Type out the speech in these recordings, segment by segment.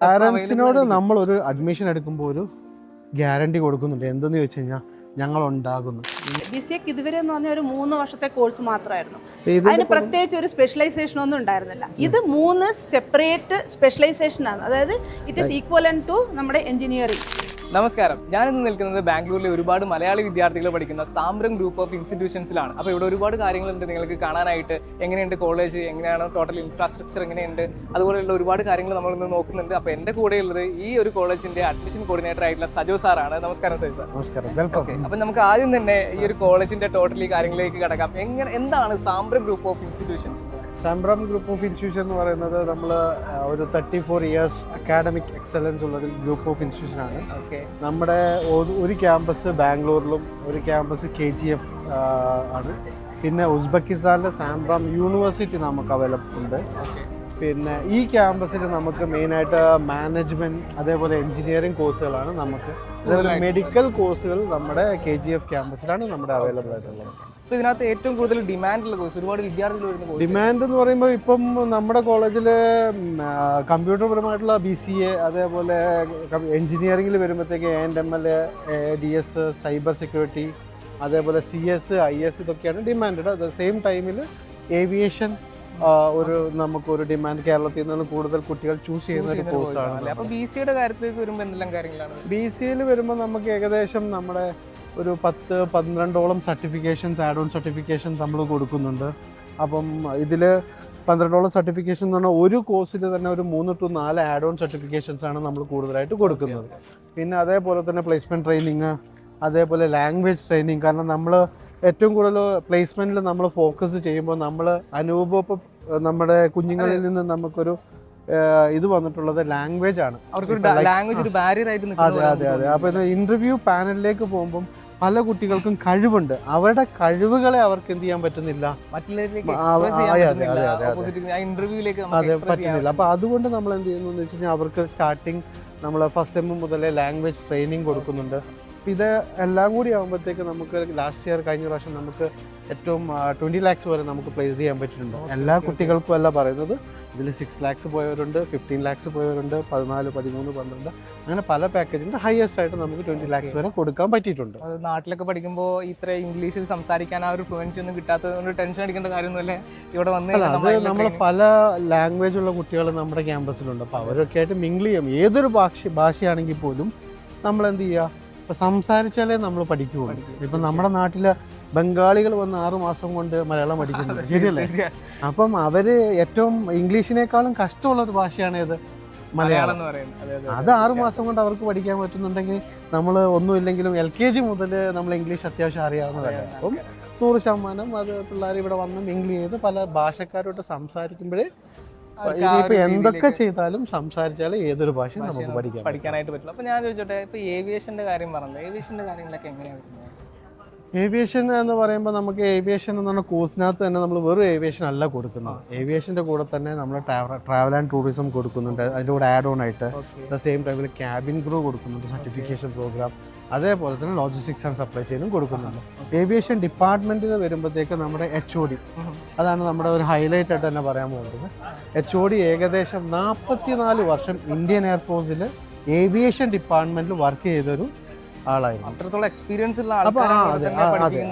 പാരൻസിനോട് നമ്മൾ ഒരു അഡ്മിഷൻ എടുക്കുമ്പോൾ ഒരു ഗ്യാരണ്ടി കൊടുക്കുന്നുണ്ട്. എന്തെന്ന് ചോദിച്ചു കഴിഞ്ഞാൽ ഞങ്ങൾ ഉണ്ടാകുന്നു. BCA ഇതുവരെ എന്ന് പറഞ്ഞാൽ ഒരു 3 വർഷത്തെ കോഴ്സ് മാത്രമായിരുന്നു. അതിന് പ്രത്യേകിച്ച് ഒരു സ്പെഷ്യലൈസേഷൻ ഒന്നും ഉണ്ടായിരുന്നില്ല. ഇത് 3 സെപ്പറേറ്റ് സ്പെഷ്യലൈസേഷൻ ആണ്. അതായത് ഇറ്റ് ഈസ് ഈക്വലന്റ് ടു നമ്മുടെ എഞ്ചിനീയറിംഗ്. നമസ്കാരം, ഞാനിന്ന് നിൽക്കുന്നത് ബാംഗ്ലൂരിലെ ഒരുപാട് മലയാളി വിദ്യാർത്ഥികൾ പഠിക്കുന്ന സാംബ്രം ഗ്രൂപ്പ് ഓഫ് ഇൻസ്റ്റിറ്റ്യൂഷൻസിലാണ്. അപ്പോൾ ഇവിടെ ഒരുപാട് കാര്യങ്ങളുണ്ട് നിങ്ങൾക്ക് കാണാനായിട്ട്. എങ്ങനെയുണ്ട് കോളേജ്, എങ്ങനെയാണ് ടോട്ടൽ ഇൻഫ്രാസ്ട്രക്ചർ എങ്ങനെയുണ്ട്, അതുപോലെയുള്ള ഒരുപാട് കാര്യങ്ങൾ നമ്മളിന്ന് നോക്കുന്നുണ്ട്. അപ്പോൾ എൻ്റെ കൂടെയുള്ളത് ഈ ഒരു കോളേജിൻ്റെ അഡ്മിഷൻ കോർഡിനേറ്റർ ആയിട്ടുള്ള സജോ സാറാണ്. നമസ്കാരം സജോ സാർ. നമസ്കാരം, വെൽക്കം. അപ്പോൾ നമുക്ക് ആദ്യം തന്നെ ഈ ഒരു കോളേജിൻ്റെ ടോട്ടലി കാര്യങ്ങളിലേക്ക് കടക്കാം. എന്താണ് Sambhram group of institutions? Sambhram group of institution എന്ന് പറയുന്നത് നമ്മൾ ഒരു 34 ഇയേഴ്സ് അക്കാഡമിക് എക്സലൻസ് ഉള്ള ഒരു ഗ്രൂപ്പ് ഓഫ് ഇൻസ്റ്റിറ്റ്യൂഷൻ ആണ്. നമ്മുടെ ഒരു ക്യാമ്പസ് ബാംഗ്ലൂരിലും ഒരു ക്യാമ്പസ് KGF ആണ്. പിന്നെ ഉസ്ബെക്കിസ്ഥാനിലെ സാംബ്രം യൂണിവേഴ്സിറ്റി നമുക്ക് അവൈലബിൾ ഉണ്ട്. പിന്നെ ഈ ക്യാമ്പസിൽ നമുക്ക് മെയിനായിട്ട് മാനേജ്മെൻറ്റ് അതേപോലെ എഞ്ചിനീയറിംഗ് കോഴ്സുകളാണ് നമുക്ക്. അതേപോലെ മെഡിക്കൽ കോഴ്സുകൾ നമ്മുടെ KGF ക്യാമ്പസിലാണ് നമ്മുടെ അവൈലബിൾ ആയിട്ടുള്ളത്. അപ്പോൾ ഇതിനകത്ത് ഏറ്റവും കൂടുതൽ ഡിമാൻഡുള്ള കോഴ്സ്, ഒരുപാട് വിദ്യാർത്ഥികൾ വരുന്ന കോഴ്സ്. ഡിമാൻഡ് എന്ന് പറയുമ്പോൾ ഇപ്പം നമ്മുടെ കോളേജിൽ കമ്പ്യൂട്ടർപരമായിട്ടുള്ള BCA അതേപോലെ എഞ്ചിനീയറിംഗിൽ വരുമ്പോഴത്തേക്ക് ANML, DS, സൈബർ സെക്യൂരിറ്റി, അതേപോലെ CS, IS ഇതൊക്കെയാണ് ഡിമാൻഡ്. അറ്റ് സെയിം ടൈമിൽ ഏവിയേഷൻ നമുക്കൊരു ഡിമാൻഡ് കേരളത്തിൽ നിന്ന് കൂടുതൽ കുട്ടികൾ ചൂസ് ചെയ്യുന്ന ഒരു കോഴ്സാണ്. അപ്പോൾ BCAയുടെ കാര്യത്തിലേക്ക് വരുമ്പോൾ എന്തെല്ലാം കാര്യങ്ങളാണ്? BCAയിൽ വരുമ്പോൾ നമുക്ക് ഏകദേശം നമ്മുടെ ഒരു 10-12ഓളം സർട്ടിഫിക്കേഷൻസ്, ആഡ് ഓൺ സർട്ടിഫിക്കേഷൻസ് നമ്മൾ കൊടുക്കുന്നുണ്ട്. അപ്പം ഇതിൽ 12ഓളം സർട്ടിഫിക്കേഷൻ എന്ന് പറഞ്ഞാൽ ഒരു കോഴ്സിൽ തന്നെ ഒരു 3 to 4 ആഡ് ഓൺ സർട്ടിഫിക്കേഷൻസ് ആണ് നമ്മൾ കൂടുതലായിട്ട് കൊടുക്കുന്നത്. പിന്നെ അതേപോലെ തന്നെ പ്ലേസ്മെൻറ്റ് ട്രെയിനിങ്, അതേപോലെ ലാംഗ്വേജ് ട്രെയിനിങ്. കാരണം നമ്മൾ ഏറ്റവും കൂടുതൽ പ്ലേസ്മെൻറ്റിൽ നമ്മൾ ഫോക്കസ് ചെയ്യുമ്പോൾ നമ്മൾ നമ്മുടെ കുഞ്ഞുങ്ങളിൽ നിന്ന് നമുക്കൊരു ഇത് വന്നിട്ടുള്ളത് ലാംഗ്വേജ് ആണ്. ലാംഗ്വേജ് ഒരു ബാരിയർ ആയിട്ട്. അതെ. അപ്പോൾ ഇൻ്റർവ്യൂ പാനലിലേക്ക് പോകുമ്പം പല കുട്ടികൾക്കും കഴിവുണ്ട്, അവരുടെ കഴിവുകളെ അവർക്ക് എന്ത് ചെയ്യാൻ പറ്റുന്നില്ല, അതെ പറ്റുന്നില്ല. അപ്പോൾ അതുകൊണ്ട് നമ്മൾ എന്ത് ചെയ്യുന്നു എന്ന് വെച്ച് കഴിഞ്ഞാൽ അവർക്ക് സ്റ്റാർട്ടിങ് നമ്മൾ ഫസ്റ്റ് സെം മുതലേ ലാംഗ്വേജ് ട്രെയിനിങ് കൊടുക്കുന്നുണ്ട്. ഇത് എല്ലാം കൂടി ആകുമ്പോഴത്തേക്ക് നമുക്ക് ലാസ്റ്റ് ഇയർ കഴിഞ്ഞ പ്രാവശ്യം നമുക്ക് ഏറ്റവും 20 lakhs വരെ നമുക്ക് പ്ലേസ് ചെയ്യാൻ പറ്റിയിട്ടുണ്ട്. എല്ലാ കുട്ടികൾക്കും അല്ല പറയുന്നത്, ഇതിൽ 6 lakhs പോയവരുണ്ട്, 15 lakhs പോയവരുണ്ട്, 14, 13, 12 അങ്ങനെ പല പാക്കേജുണ്ട്. ഹയസ്റ്റ് ആയിട്ട് നമുക്ക് 20 lakhs വരെ കൊടുക്കാൻ പറ്റിയിട്ടുണ്ട്. അത് നാട്ടിലൊക്കെ പഠിക്കുമ്പോൾ ഇത്ര ഇംഗ്ലീഷിൽ സംസാരിക്കാൻ ആ ഒരു ഫ്ലുവൻസി ഒന്നും കിട്ടാത്തതുകൊണ്ട് ടെൻഷൻ അടിക്കേണ്ട കാര്യമൊന്നുമല്ലേ ഇവിടെ വന്ന്. അത് നമ്മൾ പല ലാംഗ്വേജ് ഉള്ള കുട്ടികൾ നമ്മുടെ ക്യാമ്പസിലുണ്ട്. അപ്പോൾ അവരൊക്കെ ആയിട്ട് മിംഗിൾ ചെയ്യും. ഏതൊരു ഭാഷയാണെങ്കിൽ പോലും നമ്മൾ എന്ത് ചെയ്യുക, ഇപ്പം സംസാരിച്ചാലേ നമ്മൾ പഠിക്കുകയുള്ളൂ. ഇപ്പം നമ്മുടെ നാട്ടിൽ ബംഗാളികൾ വന്ന് 6 മാസം കൊണ്ട് മലയാളം പഠിക്കുന്നത് ശരിയല്ലേ? അപ്പം അവർ ഏറ്റവും ഇംഗ്ലീഷിനേക്കാളും കഷ്ടമുള്ള ഒരു ഭാഷയാണ് ഏത്? മലയാളം എന്ന് പറയുന്നത്. അത് 6 മാസം കൊണ്ട് അവർക്ക് പഠിക്കാൻ പറ്റുന്നുണ്ടെങ്കിൽ നമ്മൾ ഒന്നുമില്ലെങ്കിലും LKG മുതൽ നമ്മൾ ഇംഗ്ലീഷ് അത്യാവശ്യം അറിയാവുന്നതല്ല. അപ്പം 100% അത് പിള്ളേർ ഇവിടെ വന്ന് മിംഗിൾ ചെയ്ത് പല ഭാഷക്കാരോട്ട് സംസാരിക്കുമ്പോഴേ ഇനിയിപ്പോൾ എന്തൊക്കെ ചെയ്താലും സംസാരിച്ചാൽ ഏതൊരു ഭാഷയും നമുക്ക് പഠിക്കാനായിട്ട് പറ്റില്ല. അപ്പോൾ ഞാൻ ചോദിച്ചോട്ടെ, ഇപ്പോൾ ഏവിയേഷൻ്റെ കാര്യം പറഞ്ഞല്ലോ, ഏവിയേഷൻ്റെ കാര്യങ്ങളൊക്കെ എങ്ങനെയാണ്? ഏവിയേഷൻ എന്ന് പറയുമ്പോൾ നമുക്ക് ഏവിയേഷൻ എന്ന് പറഞ്ഞ കോഴ്സിനകത്ത് തന്നെ നമ്മൾ വെറും ഏവിയേഷൻ അല്ല കൊടുക്കുന്നത്. ഏവിയേഷൻ്റെ കൂടെ തന്നെ നമ്മൾ ട്രാവൽ ആൻഡ് ടൂറിസം കൊടുക്കുന്നുണ്ട്. അതിൻ്റെ കൂടെ ആഡ് ഓൺ ആയിട്ട് ദ സെയിം ടൈമിൽ ക്യാബിൻ ക്രൂ കൊടുക്കുന്നുണ്ട്, സർട്ടിഫിക്കേഷൻ പ്രോഗ്രാം. അതേപോലെ തന്നെ ലോജിസ്റ്റിക്സ് ആൻഡ് സപ്ലൈ ചെയിനും കൊടുക്കുന്നുണ്ട്. ഏവിയേഷൻ ഡിപ്പാർട്ട്മെൻറ്റിൽ വരുമ്പോഴത്തേക്ക് നമ്മുടെ HOD, അതാണ് നമ്മുടെ ഒരു ഹൈലൈറ്റ് ആയിട്ട് തന്നെ പറയാൻ പോകുന്നത്. HOD ഏകദേശം 44 വർഷം ഇന്ത്യൻ എയർഫോഴ്സിൽ ഏവിയേഷൻ ഡിപ്പാർട്ട്മെൻറ്റിൽ വർക്ക് ചെയ്തൊരു ആളായിരുന്നു. അത്രത്തോളം എക്സ്പീരിയൻസ് ഉള്ള അപ്പോൾ അതെ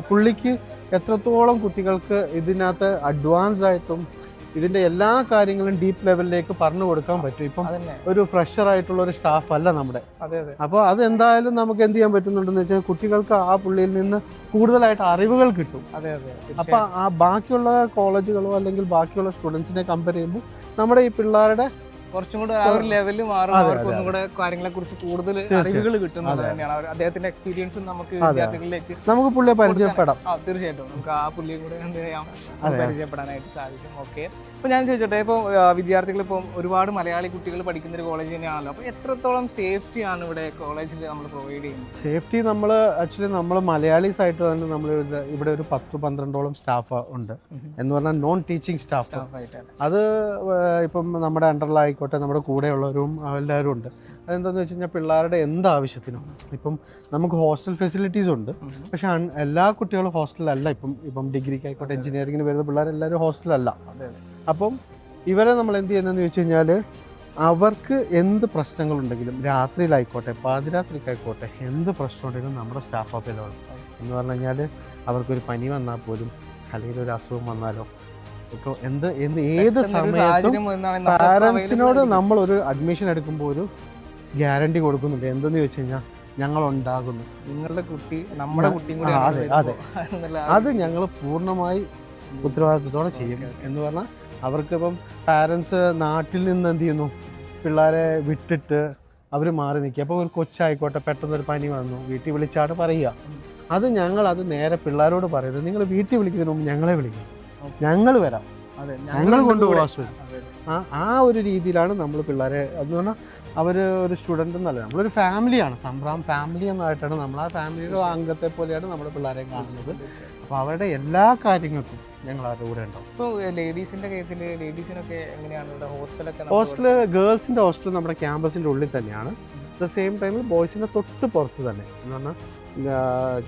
പുള്ളിക്ക് എത്രത്തോളം കുട്ടികൾക്ക് ഇതിനകത്ത് അഡ്വാൻസ്ഡ് ആയിട്ടും ഇതിൻ്റെ എല്ലാ കാര്യങ്ങളും ഡീപ്പ് ലെവലിലേക്ക് പറഞ്ഞു കൊടുക്കാൻ പറ്റും. ഇപ്പം ഒരു ഫ്രഷർ ആയിട്ടുള്ള ഒരു സ്റ്റാഫ് അല്ല നമ്മുടെ. അപ്പോൾ അതെന്തായാലും നമുക്ക് എന്ത് ചെയ്യാൻ പറ്റുന്നുണ്ടെന്ന് വെച്ചാൽ കുട്ടികൾക്ക് ആ പുള്ളിയിൽ നിന്ന് കൂടുതലായിട്ട് അറിവുകൾ കിട്ടും. അപ്പോൾ ആ ബാക്കിയുള്ള കോളേജുകളോ അല്ലെങ്കിൽ ബാക്കിയുള്ള സ്റ്റുഡൻസിനെ കമ്പയർ ചെയ്യുമ്പോൾ നമ്മുടെ ഈ പിള്ളേരുടെ കുറച്ചും കൂടെ ആ ഒരു ലെവലിൽ മാറും. അവർക്കൊന്നും കൂടെ കാര്യങ്ങളെ കുറിച്ച് കൂടുതൽ അറിവുകൾ കിട്ടുന്നത് തന്നെയാണ്. അദ്ദേഹത്തിന്റെ എക്സ്പീരിയൻസും നമുക്ക് വിദ്യാർത്ഥികളിലേക്ക് നമുക്ക് പുള്ളിയെ പരിചയപ്പെടാം. തീർച്ചയായിട്ടും നമുക്ക് ആ പുള്ളിയെ കൂടെ എന്ത് ചെയ്യാം, പരിചയപ്പെടാനായിട്ട് സാധിക്കും. ഓക്കെ, അപ്പോൾ ഞാൻ ചോദിച്ചോട്ടെ, ഇപ്പോൾ വിദ്യാർത്ഥികൾ ഇപ്പം ഒരുപാട് മലയാളി കുട്ടികൾ പഠിക്കുന്ന ഒരു കോളേജ് തന്നെയാണല്ലോ. അപ്പോൾ എത്രത്തോളം സേഫ്റ്റി ആണ് ഇവിടെ കോളേജിൽ നമ്മൾ പ്രൊവൈഡ് ചെയ്യുന്നത്? സേഫ്റ്റി നമ്മൾ മലയാളീസ് ആയിട്ട് തന്നെ നമ്മൾ ഇവിടെ ഒരു 10-12ഓളം സ്റ്റാഫ് ഉണ്ട് എന്ന് പറഞ്ഞാൽ നോൺ ടീച്ചിങ് സ്റ്റാഫ്. അത് ഇപ്പം നമ്മുടെ അണ്ടറിലായിക്കോട്ടെ നമ്മുടെ കൂടെയുള്ളവരും എല്ലാവരും ഉണ്ട്. അതെന്താണെന്ന് വെച്ച് കഴിഞ്ഞാൽ പിള്ളേരുടെ എന്താവശ്യത്തിനും ഇപ്പം നമുക്ക് ഹോസ്റ്റൽ ഫെസിലിറ്റീസ് ഉണ്ട്. പക്ഷെ എല്ലാ കുട്ടികളും ഹോസ്റ്റലല്ല. ഇപ്പം ഡിഗ്രിക്ക് ആയിക്കോട്ടെ എഞ്ചിനീയറിങ്ങിന് വരുന്ന പിള്ളേരെല്ലാവരും ഹോസ്റ്റലല്ല. അപ്പം ഇവരെ നമ്മൾ എന്ത് ചെയ്യുന്നതെന്ന് ചോദിച്ചു കഴിഞ്ഞാൽ അവർക്ക് എന്ത് പ്രശ്നങ്ങളുണ്ടെങ്കിലും രാത്രിയിലായിക്കോട്ടെ പാതിരാത്രിക്കായിക്കോട്ടെ എന്ത് പ്രശ്നമുണ്ടെങ്കിലും നമ്മുടെ സ്റ്റാഫ് അവൈലബിൾ എന്ന് പറഞ്ഞു കഴിഞ്ഞാൽ അവർക്കൊരു പനി വന്നാൽ പോലും അല്ലെങ്കിൽ ഒരു അസുഖം വന്നാലോ ഇപ്പോൾ ഏത് സമയത്തും പാരൻസിനോട് നമ്മളൊരു അഡ്മിഷൻ എടുക്കുമ്പോൾ ഒരു ഗ്യാരണ്ടി കൊടുക്കുന്നുണ്ട്. എന്തെന്ന് ചോദിച്ചു കഴിഞ്ഞാൽ ഞങ്ങളുണ്ടാകുന്നു, നിങ്ങളുടെ കുട്ടി നമ്മുടെ കുട്ടിയും കൂടി അതെ അതെ അത് ഞങ്ങൾ പൂർണ്ണമായി ഉത്തരവാദിത്വത്തോടെ ചെയ്യും. എന്ന് പറഞ്ഞാൽ അവർക്കിപ്പം പാരൻസ് നാട്ടിൽ നിന്ന് എന്ത് ചെയ്യുന്നു, പിള്ളേരെ വിട്ടിട്ട് അവർ മാറി നിൽക്കുക. അപ്പോൾ ഒരു കൊച്ചായിക്കോട്ടെ പെട്ടെന്നൊരു പനി വന്നു, വീട്ടിൽ വിളിച്ചാണ് പറയുക. അത് നേരെ പിള്ളേരോട് പറയുന്നത്, നിങ്ങൾ വീട്ടിൽ വിളിക്കുന്നതിന് മുമ്പ് ഞങ്ങളെ വിളിക്കും, ഞങ്ങൾ വരാം, ഞങ്ങൾ കൊണ്ടുപോകാം ഹോസ്പിറ്റൽ. ആ ഒരു രീതിയിലാണ് നമ്മൾ പിള്ളേരെ, എന്ന് പറഞ്ഞാൽ അവർ ഒരു സ്റ്റുഡൻ്റ് എന്നല്ല, നമ്മളൊരു ഫാമിലിയാണ്, സംഭ്രാം ഫാമിലി എന്നായിട്ടാണ് നമ്മൾ ആ ഫാമിലിയുടെ അംഗത്തെ പോലെയാണ് നമ്മുടെ പിള്ളേരെ കാണുന്നത്. അപ്പോൾ അവരുടെ എല്ലാ കാര്യങ്ങൾക്കും ഞങ്ങൾ അവരുടെ കൂടെ ഉണ്ടാവും. ഇപ്പോൾ ലേഡീസിൻ്റെ കേസിൽ ലേഡീസിനൊക്കെ എങ്ങനെയാണ് ഇവിടെ ഹോസ്റ്റലൊക്കെ? ഹോസ്റ്റല് ഗേൾസിൻ്റെ ഹോസ്റ്റൽ നമ്മുടെ ക്യാമ്പസിൻ്റെ ഉള്ളിൽ തന്നെയാണ്. അറ്റ് ദ സെയിം ടൈമിൽ ബോയ്സിൻ്റെ തൊട്ട് പുറത്ത് തന്നെ, എന്ന് പറഞ്ഞാൽ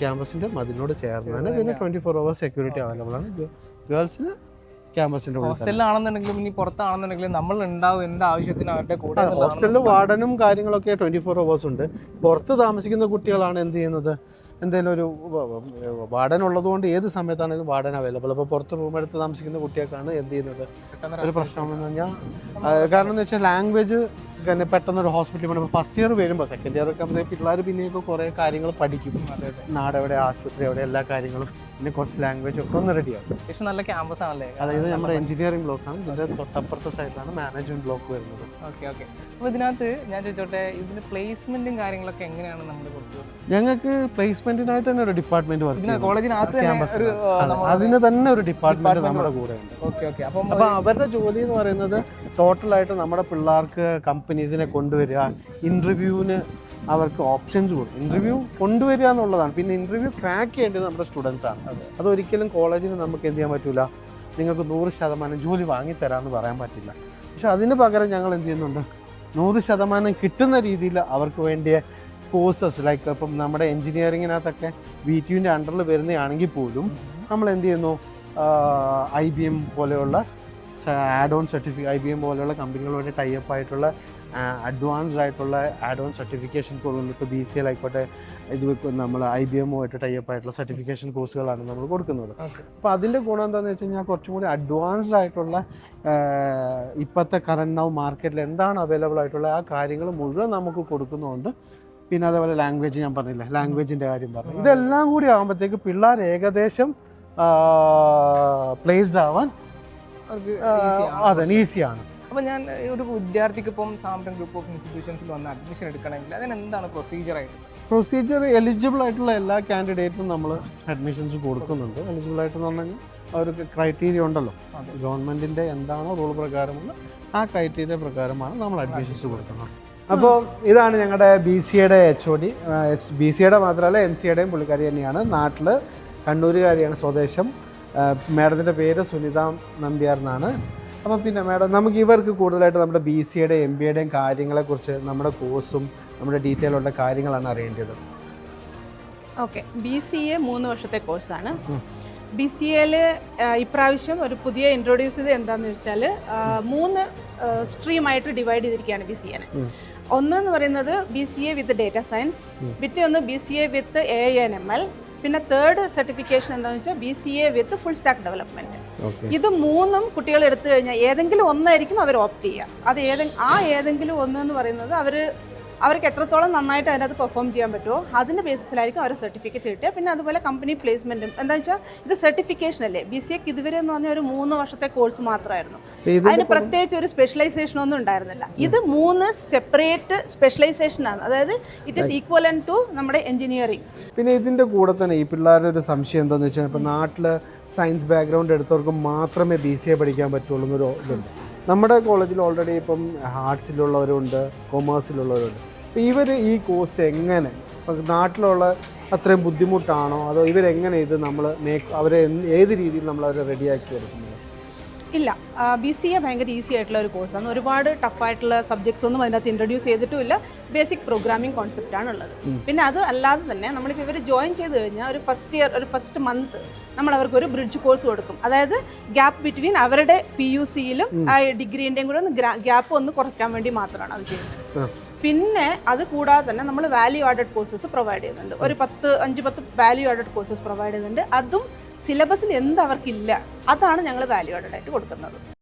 ക്യാമ്പസിൻ്റെ മതിലിനോട് ചേർന്ന് തന്നെ. പിന്നെ 24 hours സെക്യൂരിറ്റി അവൈലബിൾ ആണ് ഗേൾസിന് ക്യാമ്പസിൻ്റെ ഉള്ളിൽ. ഹോസ്റ്റലിലാണെന്നുണ്ടെങ്കിലും ഇനി പുറത്താണെന്നുണ്ടെങ്കിലും നമ്മൾ ഉണ്ടാവും എന്ത് ആവശ്യത്തിന് അവരുടെ കൂടെ. ഹോസ്റ്റലിൽ വാർഡനും കാര്യങ്ങളൊക്കെ 24 hours ഉണ്ട്. പുറത്ത് താമസിക്കുന്ന കുട്ടികളാണ് എന്ത് ചെയ്യുന്നത്, എന്തെങ്കിലും ഒരു വാർഡൻ ഉള്ളതുകൊണ്ട് ഏത് സമയത്താണെങ്കിലും വാർഡൻ അവൈലബിൾ. അപ്പോൾ പുറത്ത് റൂം എടുത്ത് താമസിക്കുന്ന കുട്ടികൾക്കാണ് എന്ത് ചെയ്യുന്നത് ഒരു പ്രശ്നമെന്ന് പറഞ്ഞാൽ, കാരണം എന്ന് വെച്ചാൽ ലാംഗ്വേജ് തന്നെ പെട്ടെന്നൊരു ഹോസ്പിറ്റലിൽ പോകുമ്പോൾ ഫസ്റ്റ് ഇയർ വരുമ്പോൾ സെക്കൻഡ് ഇയർ ഒക്കെ ആകുമ്പോൾ പിള്ളേർ പിന്നെയൊക്കെ കുറേ കാര്യങ്ങൾ പഠിക്കും, നാടെവിടെ ആശുപത്രി എവിടെ എല്ലാ കാര്യങ്ങളും, പിന്നെ കുറച്ച് ലാംഗ്വേജ് ഒക്കെ ഒന്ന് റെഡിയാകും. പക്ഷേ നല്ല ക്യാമ്പസ് ആണല്ലേ? അതായത് നമ്മുടെ എഞ്ചിനീയറിംഗ് ബ്ലോക്കാണ്, ഇതിൻ്റെ തൊട്ടപ്പുറത്തെ സൈഡിലാണ് മാനേജ്മെന്റ് ബ്ലോക്ക് വരുന്നത്. ഓക്കെ. അപ്പോൾ ഇതിനകത്ത് ഞാൻ ചോദിച്ചോട്ടെ, ഇതിന് പ്ലേസ്മെന്റും കാര്യങ്ങളൊക്കെ എങ്ങനെയാണ് നമ്മൾ കൊടുത്തത്? ഞങ്ങൾക്ക് പ്ലേസ്മെന്റിനായിട്ട് തന്നെ ഒരു ഡിപ്പാർട്ട്മെന്റ് വർക്ക്, കോളേജിനകത്ത് അതിന് തന്നെ ഒരു ഡിപ്പാർട്ട്മെന്റ് നമ്മുടെ കൂടെ ഉണ്ട്. ഓക്കെ. അപ്പം അവരുടെ ജോലി എന്ന് പറയുന്നത് ടോട്ടലായിട്ട് നമ്മുടെ പിള്ളേർക്ക് കമ്പനീസിനെ കൊണ്ടുവരിക, ഇന്റർവ്യൂവിന് അവർക്ക് ഓപ്ഷൻസ് കൊടുക്കും, ഇന്റർവ്യൂ കൊണ്ടുവരിക എന്നുള്ളതാണ്. പിന്നെ ഇന്റർവ്യൂ ക്രാക്ക് ചെയ്യേണ്ടത് നമ്മുടെ സ്റ്റുഡൻസ് ആണ്. അതൊരിക്കലും കോളേജിന് നമുക്ക് എന്ത് ചെയ്യാൻ പറ്റില്ല, നിങ്ങൾക്ക് 100% ജോലി വാങ്ങിത്തരാമെന്ന് പറയാൻ പറ്റില്ല. പക്ഷെ അതിന് പകരം ഞങ്ങൾ എന്ത് ചെയ്യുന്നുണ്ട്, 100% കിട്ടുന്ന രീതിയിൽ അവർക്ക് വേണ്ടിയ കോഴ്സസ്, ലൈക്ക് ഇപ്പം നമ്മുടെ എൻജിനീയറിങ്ങിനകത്തൊക്കെ VTUവിൻ്റെ അണ്ടറിൽ വരുന്നതാണെങ്കിൽ പോലും നമ്മൾ എന്ത് ചെയ്യുന്നു, IBM പോലെയുള്ള ആഡ് ഓൺ IBM പോലെയുള്ള കമ്പനികളുമായിട്ട് ടൈപ്പ് ആയിട്ടുള്ള അഡ്വാൻസ്ഡ് ആയിട്ടുള്ള ആഡ് ഓൺ സർട്ടിഫിക്കേഷൻ കോഴ്സുകൾ, ഇപ്പോൾ BCL ആയിക്കോട്ടെ, ഇത് നമ്മൾ IBMുമായിട്ട് ടൈപ്പ് ആയിട്ടുള്ള സർട്ടിഫിക്കേഷൻ കോഴ്സുകളാണ് നമ്മൾ കൊടുക്കുന്നത്. അപ്പോൾ അതിൻ്റെ ഗുണം എന്താണെന്ന് വെച്ച് കഴിഞ്ഞാൽ കുറച്ചും കൂടി അഡ്വാൻസ്ഡ് ആയിട്ടുള്ള ഇപ്പോഴത്തെ കറണ്ട് നൗ മാർക്കറ്റിൽ എന്താണ് അവൈലബിൾ ആയിട്ടുള്ള ആ കാര്യങ്ങൾ മുഴുവൻ നമുക്ക് കൊടുക്കുന്നതുകൊണ്ട്. പിന്നെ അതേപോലെ ലാംഗ്വേജ് ഞാൻ പറഞ്ഞില്ല, ലാംഗ്വേജിൻ്റെ കാര്യം പറഞ്ഞു, ഇതെല്ലാം കൂടി ആകുമ്പോഴത്തേക്ക് പിള്ളേർ ഏകദേശം പ്ലേസ്ഡ് ആവാൻ ഈസിയാണ്. അപ്പോൾ ഞാൻ ഒരു വിദ്യാർത്ഥിക്ക് ഇപ്പം സാംരംഗ് ഗ്രൂപ്പ് ഓഫ് ഇൻസ്റ്റിറ്റ്യൂഷൻസിൽ വന്ന് അഡ്മിഷൻ എടുക്കണമെങ്കിൽ അതിനെന്താണ് പ്രൊസീജിയർ എലിജിബിൾ ആയിട്ടുള്ള എല്ലാ കാൻഡിഡേറ്റിനും നമ്മൾ അഡ്മിഷൻസ് കൊടുക്കുന്നുണ്ട്. എലിജിബിൾ ആയിട്ടെന്ന് പറഞ്ഞു കഴിഞ്ഞാൽ അവർക്ക് ക്രൈറ്റീരിയ ഉണ്ടല്ലോ, ഗവൺമെൻറ്റിൻ്റെ എന്താണോ റൂൾ പ്രകാരമുള്ള ആ ക്രൈറ്റീരിയ പ്രകാരമാണ് നമ്മൾ അഡ്മിഷൻസ് കൊടുക്കുന്നത്. അപ്പോൾ ഇതാണ് ഞങ്ങളുടെ BCAയുടെ HOD. BCAയുടെ മാത്രമല്ല MCAയുടെയും പുള്ളിക്കാരി തന്നെയാണ്, നാട്ടിൽ കണ്ണൂരുകാരിയാണ്, സ്വദേശം. മാഡത്തിൻ്റെ പേര് സുനിത നമ്പ്യാർ എന്നാണ്. അപ്പോൾ പിന്നെ മാഡം, നമുക്ക് ഇവർക്ക് കൂടുതലായിട്ട് നമ്മുടെ BCAയുടെയും MBAയുടെയും കാര്യങ്ങളെക്കുറിച്ച്, നമ്മുടെ കോഴ്സും നമ്മുടെ ഡീറ്റെയിൽ ഉള്ള കാര്യങ്ങളാണ് അറിയേണ്ടത്. ഓക്കെ, BCA 3 വർഷത്തെ കോഴ്സാണ്. BCAയിൽ ഇപ്രാവശ്യം ഒരു പുതിയ ഇൻട്രൊഡ്യൂസ് ചെയ്ത് എന്താണെന്ന് വെച്ചാൽ 3 സ്ട്രീമായിട്ട് ഡിവൈഡ് ചെയ്തിരിക്കുകയാണ് BCAനെ. ഒന്നെന്ന് പറയുന്നത് BCA വിത്ത് ഡേറ്റ സയൻസ്, പിന്നെ ഒന്ന് BCA with AI and ML, പിന്നെ തേർഡ് സർട്ടിഫിക്കേഷൻ എന്താണെന്ന് വെച്ചാൽ BCA with full stack development. ഇത് 3ഉം കുട്ടികൾ എടുത്തു കഴിഞ്ഞാൽ ഏതെങ്കിലും ഒന്നായിരിക്കും അവർ ഓപ്റ്റ് ചെയ്യുക. അത് ഏതെങ്കിലും ഒന്നെന്ന് പറയുന്നത് അവർക്ക് എത്രത്തോളം നന്നായിട്ട് അതിനകത്ത് പെർഫോം ചെയ്യാൻ പറ്റുമോ അതിൻ്റെ ബേസിസിലായിരിക്കും അവർ സർട്ടിഫിക്കറ്റ് കിട്ടുക. പിന്നെ അതുപോലെ കമ്പനി പ്ലേസ്മെൻറ്റും. എന്താണെന്ന് വെച്ചാൽ ഇത് സർട്ടിഫിക്കേഷൻ അല്ലേ, BCAക്ക് ഇതുവരെ എന്ന് പറഞ്ഞാൽ ഒരു 3 വർഷത്തെ കോഴ്സ് മാത്രമായിരുന്നു. അതിന് പ്രത്യേകിച്ച് ഒരു സ്പെഷ്യലൈസേഷൻ ഒന്നും ഉണ്ടായിരുന്നില്ല. ഇത് 3 സെപ്പറേറ്റ് സ്പെഷ്യലൈസേഷനാണ്, അതായത് ഇറ്റ് ഈസ് ഈക്വലൻ ടു നമ്മുടെ എഞ്ചിനീയറിംഗ്. പിന്നെ ഇതിൻ്റെ കൂടെ തന്നെ ഈ പിള്ളേരുടെ ഒരു സംശയം എന്താണെന്ന് വെച്ചാൽ, ഇപ്പോൾ നാട്ടിൽ സയൻസ് ബാക്ക്ഗ്രൗണ്ട് എടുത്തവർക്ക് മാത്രമേ BCA പഠിക്കാൻ പറ്റുള്ളൂ എന്നൊരു ഇതുണ്ട്. നമ്മുടെ കോളേജിൽ ഓൾറെഡി ഇപ്പം ആർട്സിലുള്ളവരുണ്ട്, കൊമേഴ്സിലുള്ളവരുണ്ട്. അപ്പോൾ ഇവർ ഈ കോഴ്സ് എങ്ങനെ, ഇപ്പം നാട്ടിലുള്ള അത്രയും ബുദ്ധിമുട്ടാണോ, അതോ ഇവരെങ്ങനെ ഇത് നമ്മൾ അവരെ ഏത് രീതിയിൽ നമ്മൾ അവരെ റെഡിയാക്കി എടുക്കുന്നത്? ഇല്ല, BCA ഭയങ്കര ഈസി ആയിട്ടുള്ള ഒരു കോഴ്സാണ്. ഒരുപാട് ടഫായിട്ടുള്ള സബ്ജക്ട്സ് ഒന്നും അതിനകത്ത് ഇൻട്രൊഡ്യൂസ് ചെയ്തിട്ടുമില്ല. ബേസിക് പ്രോഗ്രാമിംഗ് കോൺസെപ്റ്റാണ് ഉള്ളത്. പിന്നെ അത് അല്ലാതെ തന്നെ നമ്മളിപ്പോൾ ഇവർ ജോയിൻ ചെയ്ത് കഴിഞ്ഞാൽ ഒരു ഫസ്റ്റ് മന്ത് നമ്മൾ അവർക്ക് ഒരു ബ്രിഡ്ജ് കോഴ്സ് കൊടുക്കും. അതായത് ഗ്യാപ്പ് ബിറ്റ്വീൻ അവരുടെ PUCയിലും ആ ഡിഗ്രീൻ്റെയും കൂടെ ഒന്ന് ഗ്യാപ്പ് ഒന്ന് കുറയ്ക്കാൻ വേണ്ടി മാത്രമാണ് അത് ചെയ്യുന്നത്. പിന്നെ അത് കൂടാതെ തന്നെ നമ്മൾ വാല്യൂ ആഡഡ് കോഴ്സസ് പ്രൊവൈഡ് ചെയ്യുന്നുണ്ട്. ഒരു 5-10 വാല്യൂ ആഡഡ് കോഴ്സസ് പ്രൊവൈഡ് ചെയ്യുന്നുണ്ട്. അതും സിലബസിൽ എന്ത് അവർക്കില്ല അതാണ് ഞങ്ങൾ വാല്യൂ ആഡഡ് ആയിട്ട് കൊടുക്കുന്നത്.